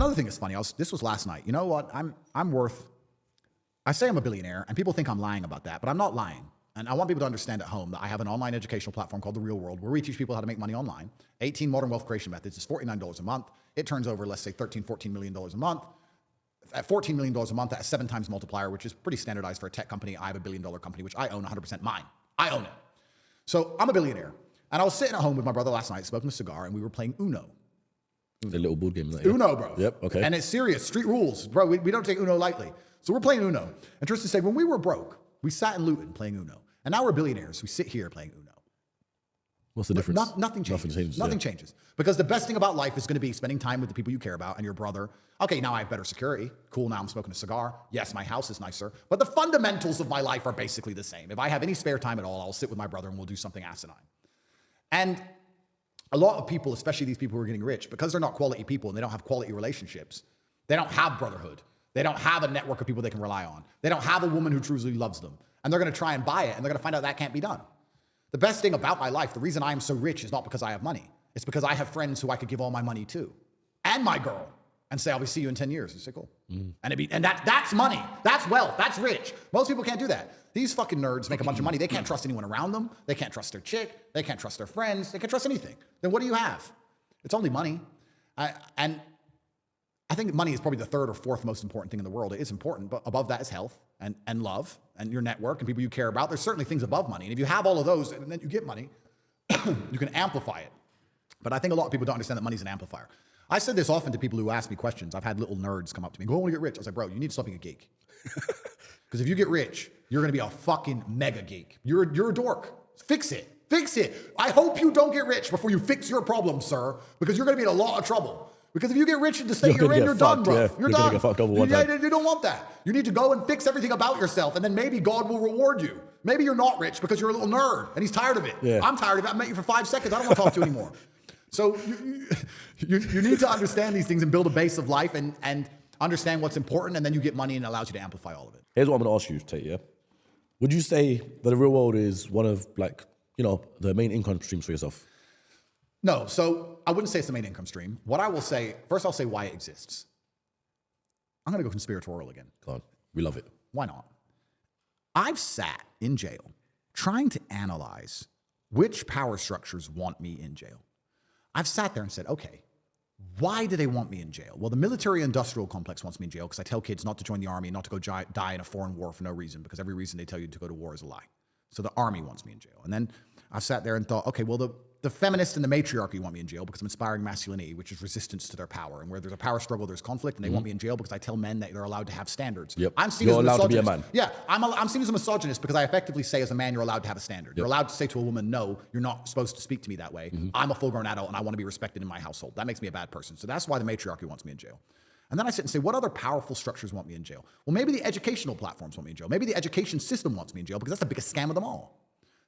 another thing that's funny, this was last night. You know what? I say I'm a billionaire, and people think I'm lying about that, but I'm not lying. And I want people to understand at home that I have an online educational platform called The Real World, where we teach people how to make money online. 18 modern wealth creation methods. It's $49 a month. It turns over, let's say, $14 million a month. At $14 million a month, that's a 7 times multiplier, which is pretty standardized for a tech company. I have a $1 billion company, which I own 100% mine. I own it. So I'm a billionaire. And I was sitting at home with my brother last night, smoking a cigar, and we were playing Uno. The little board game. Like, Uno, bro. Yep, okay. And it's serious, street rules. Bro, we don't take Uno lightly. So we're playing Uno. And Tristan said, when we were broke, we sat in Luton playing Uno. And now we're billionaires. We sit here playing Uno. What's the difference? Nothing changes. Nothing changes. Because the best thing about life is going to be spending time with the people you care about and your brother. Okay, now I have better security. Cool, now I'm smoking a cigar. Yes, my house is nicer. But the fundamentals of my life are basically the same. If I have any spare time at all, I'll sit with my brother and we'll do something asinine. And a lot of people, especially these people who are getting rich, because they're not quality people and they don't have quality relationships, they don't have brotherhood. They don't have a network of people they can rely on. They don't have a woman who truly loves them. And they're going to try and buy it, and they're going to find out that can't be done. The best thing about my life, the reason I am so rich is not because I have money. It's because I have friends who I could give all my money to, and my girl, and say, I'll see you in 10 years. It's like, cool. And that's money. That's wealth. That's rich. Most people can't do that. These fucking nerds make a bunch of money. They can't trust anyone around them. They can't trust their chick. They can't trust their friends. They can't trust anything. Then what do you have? It's only money. And I think money is probably the third or fourth most important thing in the world. It is important, but above that is health and love and your network and people you care about. There's certainly things above money. And if you have all of those and then you get money, you can amplify it. But I think a lot of people don't understand that money's an amplifier. I said this often to people who ask me questions. I've had little nerds come up to me and go, I want to get rich. I was like, bro, you need to stop being a geek. Because if you get rich, you're going to be a fucking mega geek. You're a dork. Fix it. Fix it. I hope you don't get rich before you fix your problem, sir, because you're going to be in a lot of trouble. Because if you get rich in the state you're in, you're done, bro. You're done. You don't want that. You need to go and fix everything about yourself, and then maybe God will reward you. Maybe you're not rich because you're a little nerd, and he's tired of it. Yeah. I'm tired of it. I met you for 5 seconds. I don't want to talk to you anymore. So you need to understand these things and build a base of life and understand what's important, and then you get money and it allows you to amplify all of it. Here's what I'm going to ask you, Tate, yeah? Would you say that the real world is one of, like, you know, the main income streams for yourself? No, so I wouldn't say it's the main income stream. What I will say, first I'll say why it exists. I'm going to go conspiratorial again. Go on. We love it. Why not? I've sat in jail trying to analyze which power structures want me in jail. I've sat there and said, okay, why do they want me in jail? Well, the military-industrial complex wants me in jail because I tell kids not to join the army and not to go die in a foreign war for no reason, because every reason they tell you to go to war is a lie. So the army wants me in jail. And then I sat there and thought, okay, well, the feminists and the matriarchy want me in jail because I'm inspiring masculinity, which is resistance to their power. And where there's a power struggle, there's conflict, and they want me in jail because I tell men that they're allowed to have standards. Yep. I'm seen you're as a allowed to be a misogynist. man. Yeah, I'm seen as a misogynist because I effectively say as a man, you're allowed to have a standard. Yep. You're allowed to say to a woman, no, you're not supposed to speak to me that way. I'm a full-grown adult and I want to be respected in my household. That makes me a bad person. So that's why the matriarchy wants me in jail. And then I sit and say, what other powerful structures want me in jail? Well, maybe the educational platforms want me in jail. Maybe the education system wants me in jail because that's the biggest scam of them all.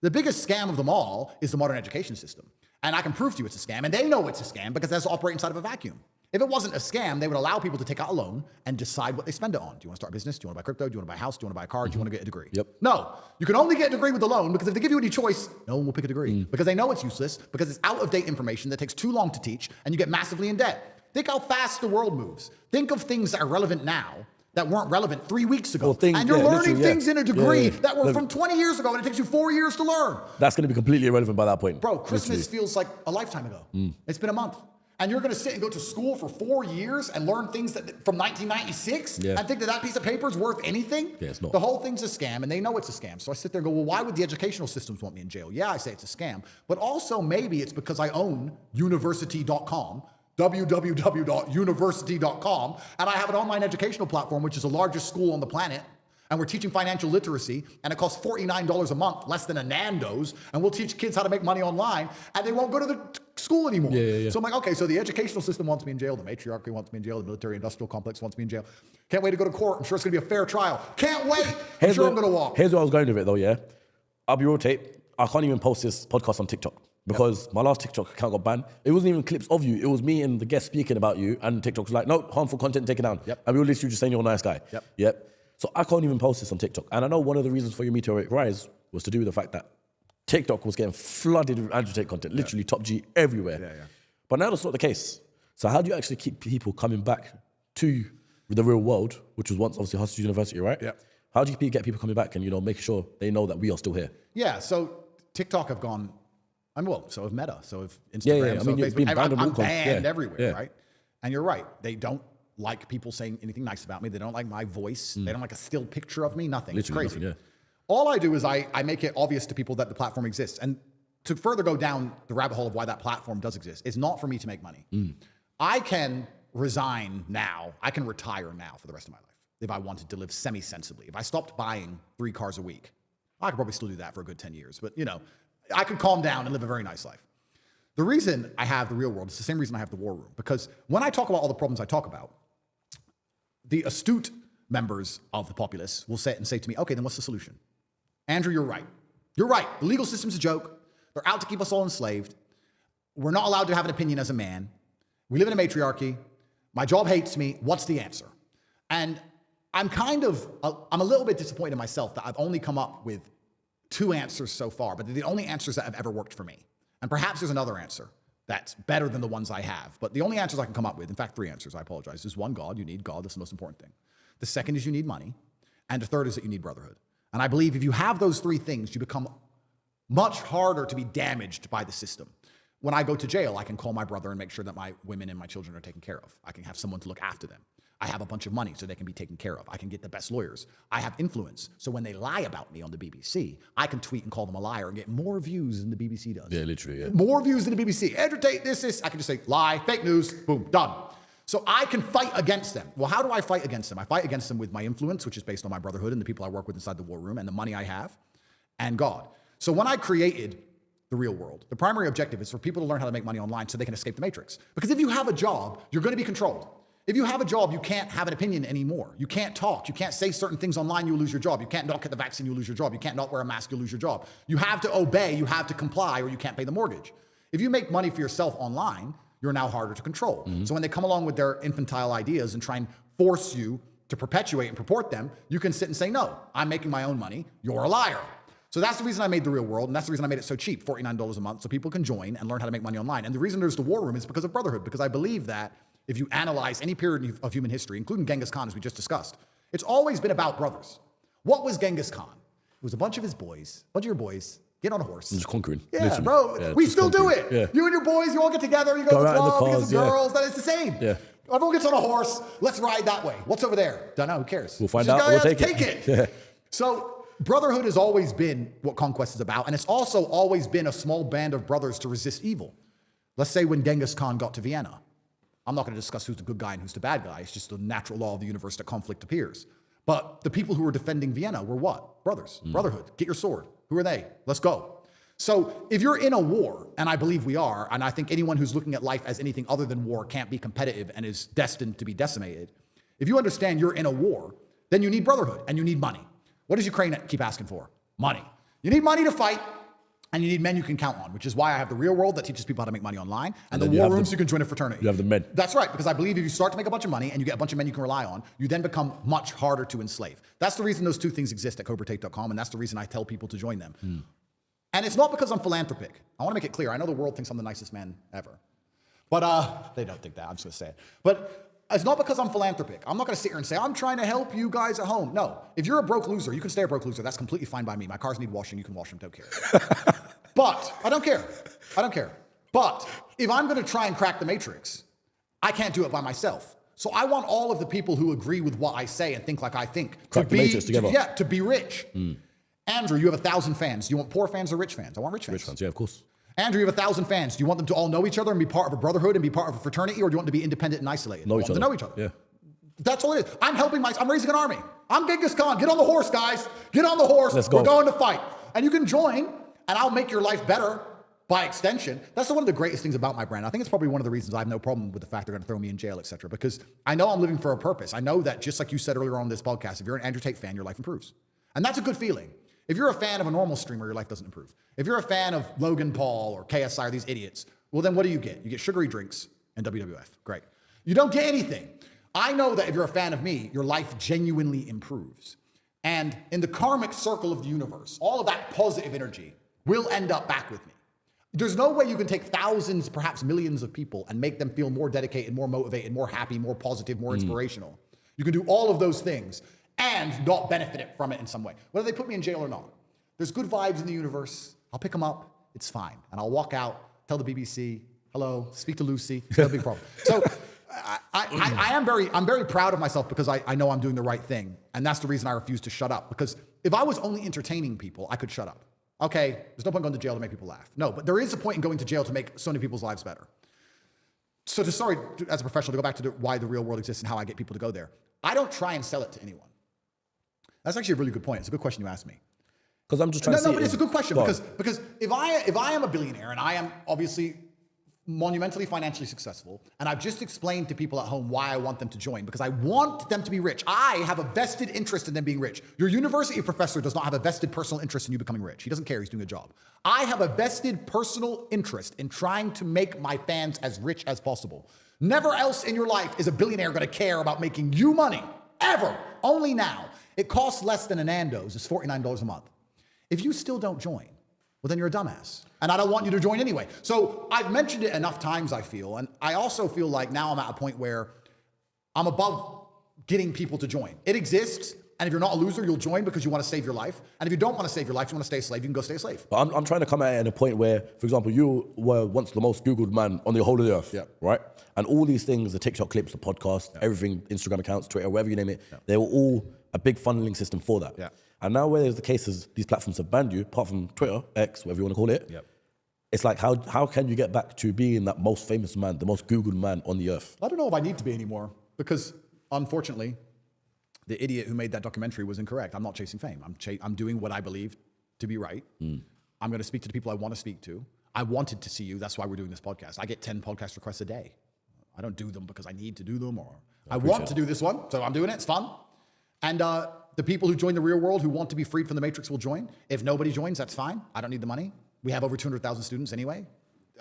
The biggest scam of them all is the modern education system. And I can prove to you it's a scam, and they know it's a scam because that's operating inside of a vacuum. If it wasn't a scam, they would allow people to take out a loan and decide what they spend it on. Do you want to start a business? Do you want to buy crypto? Do you want to buy a house? Do you want to buy a car? Do you want to get a degree? Yep. No, you can only get a degree with the loan because if they give you any choice, no one will pick a degree because they know it's useless, because it's out-of-date information that takes too long to teach, and you get massively in debt. Think how fast the world moves. Think of things that are relevant now that weren't relevant 3 weeks ago. And you're learning things in a degree that were from 20 years ago, and it takes you 4 years to learn. That's going to be completely irrelevant by that point. Bro, Christmas feels like a lifetime ago. It's been a month. And you're going to sit and go to school for 4 years and learn things from 1996 and think that piece of paper is worth anything? Yeah, it's not. The whole thing's a scam, and they know it's a scam. So I sit there and go, well, why would the educational systems want me in jail? Yeah, I say it's a scam. But also maybe it's because I own university.com, www.university.com, and I have an online educational platform, which is the largest school on the planet, and we're teaching financial literacy, and it costs $49 a month, less than a Nando's, and we'll teach kids how to make money online, and they won't go to the school anymore. So I'm like, okay, so the educational system wants me in jail, the matriarchy wants me in jail, the military-industrial complex wants me in jail. Can't wait to go to court. I'm sure it's going to be a fair trial. Can't wait. I'm sure I'm going to walk. Here's where I was going with it, though, yeah? I'll be real, Tate. I can't even post this podcast on TikTok. Because my last TikTok account got banned. It wasn't even clips of you. It was me and the guest speaking about you, and TikTok was like, no, harmful content, take it down. And we all literally just saying you're a nice guy. So I can't even post this on TikTok. And I know one of the reasons for your meteoric rise was to do with the fact that TikTok was getting flooded with andrewtate content, literally top G everywhere. But now that's not the case. So how do you actually keep people coming back to the real world, which was once obviously Hustlers University, right? Yeah. How do you get people coming back and, make sure they know that we are still here? Yeah, so TikTok have gone, so have Meta, so have Instagram, Yeah. I so mean, have you've been Facebook. banned on I'm all kinds. banned Yeah. everywhere, Yeah. right? And you're right. They don't like people saying anything nice about me. They don't like my voice. They don't like a still picture of me. Nothing. Literally it's crazy. nothing, All I do is I make it obvious to people that the platform exists. And to further go down the rabbit hole of why that platform does exist, it's not for me to make money. I can resign now. I can retire now for the rest of my life if I wanted to live semi-sensibly. If I stopped buying 3 cars a week, I could probably still do that for a good 10 years. But, I could calm down and live a very nice life. The reason I have the real world is the same reason I have the war room. Because when I talk about all the problems I talk about, the astute members of the populace will say to me, okay, then what's the solution? Andrew, you're right. You're right. The legal system's a joke. They're out to keep us all enslaved. We're not allowed to have an opinion as a man. We live in a matriarchy. My job hates me. What's the answer? And I'm a little bit disappointed in myself that I've only come up with 2 answers so far, but they're the only answers that have ever worked for me. And perhaps there's another answer that's better than the ones I have. But the only answers I can come up with, in fact, 3 answers, I apologize, is 1, God. You need God. That's the most important thing. The second is you need money. And the third is that you need brotherhood. And I believe if you have those 3 things, you become much harder to be damaged by the system. When I go to jail, I can call my brother and make sure that my women and my children are taken care of. I can have someone to look after them. I have a bunch of money so they can be taken care of. I can get the best lawyers. I have influence. So when they lie about me on the BBC, I can tweet and call them a liar and get more views than the BBC does. Yeah, literally, yeah. More views than the BBC. Andrew Tate, this. I can just say, lie, fake news, boom, done. So I can fight against them. Well, how do I fight against them? I fight against them with my influence, which is based on my brotherhood and the people I work with inside the war room and the money I have, and God. So when I created the real world, the primary objective is for people to learn how to make money online so they can escape the matrix. Because if you have a job, you're going to be controlled. If you have a job, you can't have an opinion anymore. You can't talk. You can't say certain things online, you'll lose your job. You can't not get the vaccine, you'll lose your job. You can't not wear a mask, you'll lose your job. You have to obey, you have to comply, or you can't pay the mortgage. If you make money for yourself online, you're now harder to control. So when they come along with their infantile ideas and try and force you to perpetuate and purport them, you can sit and say, no, I'm making my own money. You're a liar. So that's the reason I made the real world, and that's the reason I made it so cheap, $49 a month, so people can join and learn how to make money online. And the reason there's the war room is because of brotherhood, because I believe that if you analyze any period of human history, including Genghis Khan, as we just discussed, it's always been about brothers. What was Genghis Khan? It was a bunch of his boys, a bunch of your boys, get on a horse. Just conquering. Yeah, literally. bro. Yeah, we just still do conquering. it. Yeah. You and your boys, you all get together, you go to the out in the club, you get cars, some yeah. girls. That is the same. Yeah. Everyone gets on a horse. Let's ride that way. What's over there? Don't know. Who cares? We'll find Just out. go, We'll "Yeah, take it." Yeah. So brotherhood has always been what conquest is about. And it's also always been a small band of brothers to resist evil. Let's say when Genghis Khan got to Vienna. I'm not going to discuss who's the good guy and who's the bad guy. It's just the natural law of the universe that conflict appears. But the people who were defending Vienna were what? Brothers. Brotherhood. Get your sword. Who are they? Let's go. So if you're in a war, and I believe we are, and I think anyone who's looking at life as anything other than war can't be competitive and is destined to be decimated. If you understand you're in a war, then you need brotherhood and you need money. What does Ukraine keep asking for? Money. You need money to fight. And you need men you can count on, which is why I have the real world that teaches people how to make money online, and the war rooms you can join a fraternity. You have the men. That's right, because I believe if you start to make a bunch of money and you get a bunch of men you can rely on, you then become much harder to enslave. That's the reason those 2 things exist at cobratate.com, and that's the reason I tell people to join them. And it's not because I'm philanthropic. I want to make it clear. I know the world thinks I'm the nicest man ever. But they don't think that. I'm just going to say it. But it's not because I'm philanthropic. I'm not going to sit here and say, I'm trying to help you guys at home. No. If you're a broke loser, you can stay a broke loser. That's completely fine by me. My cars need washing. You can wash them. Don't care. But I don't care. I don't care. But if I'm going to try and crack the matrix, I can't do it by myself. So I want all of the people who agree with what I say and think like I think Crack the matrix together. to be rich. Andrew, you have 1,000 fans. Do you want poor fans or rich fans? I want rich fans. Rich fans, yeah, of course. Andrew, you have 1,000 fans. Do you want them to all know each other and be part of a brotherhood and be part of a fraternity, or do you want them to be independent and isolated? Know I each want other. them to know each other. Yeah. That's all it is. I'm raising an army. I'm Genghis Khan. Get on the horse, guys. Get on the horse. Let's go. We're going to fight. And you can join, and I'll make your life better by extension. That's one of the greatest things about my brand. I think it's probably one of the reasons I have no problem with the fact they're going to throw me in jail, etc. Because I know I'm living for a purpose. I know that, just like you said earlier on this podcast, if you're an Andrew Tate fan, your life improves. And that's a good feeling. If you're a fan of a normal streamer, your life doesn't improve. If you're a fan of Logan Paul or KSI or these idiots, well, then what do? You get sugary drinks and WWF. Great. You don't get anything. I know that if you're a fan of me, your life genuinely improves. And in the karmic circle of the universe, all of that positive energy will end up back with me. There's no way you can take thousands, perhaps millions of people and make them feel more dedicated, more motivated, more happy, more positive, more inspirational. You can do all of those things and not benefit from it in some way, whether they put me in jail or not. There's good vibes in the universe. I'll pick them up. It's fine. And I'll walk out, tell the BBC, hello, speak to Lucy. No big problem. So I'm very proud of myself because I know I'm doing the right thing. And that's the reason I refuse to shut up. Because if I was only entertaining people, I could shut up. Okay, there's no point going to jail to make people laugh. No, but there is a point in going to jail to make so many people's lives better. So as a professional, to go back to why the real world exists and how I get people to go there, I don't try and sell it to anyone. That's actually a really good point. It's a good question you asked me. Because I'm just trying to see. No, but it's a good question because if I am a billionaire and I am obviously monumentally financially successful, and I've just explained to people at home why I want them to join, because I want them to be rich. I have a vested interest in them being rich. Your university professor does not have a vested personal interest in you becoming rich. He doesn't care. He's doing a job. I have a vested personal interest in trying to make my fans as rich as possible. Never else in your life is a billionaire going to care about making you money, ever. Only now. It costs less than a Nando's. It's $49 a month. If you still don't join, well, then you're a dumbass. And I don't want you to join anyway. So I've mentioned it enough times, I feel. And I also feel like now I'm at a point where I'm above getting people to join. It exists. And if you're not a loser, you'll join because you want to save your life. And if you don't want to save your life, you want to stay a slave, you can go stay a slave. But I'm trying to come at it at a point where, for example, you were once the most Googled man on the whole of the earth, right? And all these things, the TikTok clips, the podcast, everything, Instagram accounts, Twitter, whatever you name it, they were all a big funneling system for that. And now where there's the cases, these platforms have banned you, apart from Twitter, X, whatever you want to call it, it's like, how can you get back to being that most famous man, the most Googled man on the earth? I don't know if I need to be anymore because, unfortunately, the idiot who made that documentary was incorrect. I'm not chasing fame. I'm doing what I believe to be right. I'm going to speak to the people I want to speak to. I wanted to see you. That's why we're doing this podcast. I get 10 podcast requests a day. I don't do them because I need to do them or I want to do this one. So I'm doing it. It's fun. And the people who join the real world who want to be freed from the matrix will join. If nobody joins, that's fine. I don't need the money. We have over 200,000 students anyway.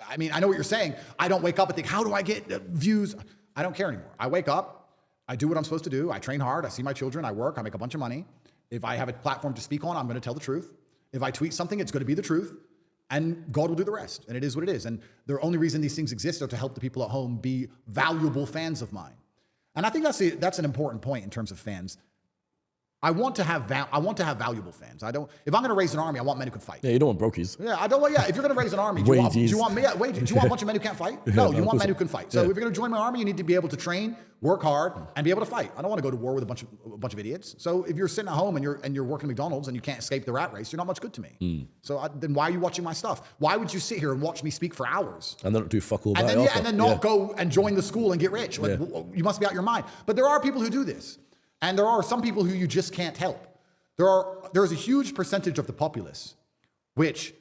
I mean, I know what you're saying. I don't wake up and think, how do I get views? I don't care anymore. I wake up. I do what I'm supposed to do. I train hard. I see my children. I work. I make a bunch of money. If I have a platform to speak on, I'm going to tell the truth. If I tweet something, it's going to be the truth. And God will do the rest. And it is what it is. And the only reason these things exist are to help the people at home be valuable fans of mine. And I think that's an important point in terms of fans. I want to have valuable fans. If I'm going to raise an army, I want men who can fight. Yeah, you don't want brokies. Yeah, I don't want. Yeah, if you're going to raise an army, do you want a bunch of men who can't fight? No, you want men who can fight. So if you're going to join my army, you need to be able to train, work hard, and be able to fight. I don't want to go to war with a bunch of idiots. So if you're sitting at home and you're working at McDonald's and you can't escape the rat race, you're not much good to me. So then why are you watching my stuff? Why would you sit here and watch me speak for hours and then not do fuck all about it? And then not go and join the school and get rich? Like, you must be out your mind. But there are people who do this, and there are some people who you just can't help. There is a huge percentage of the populace which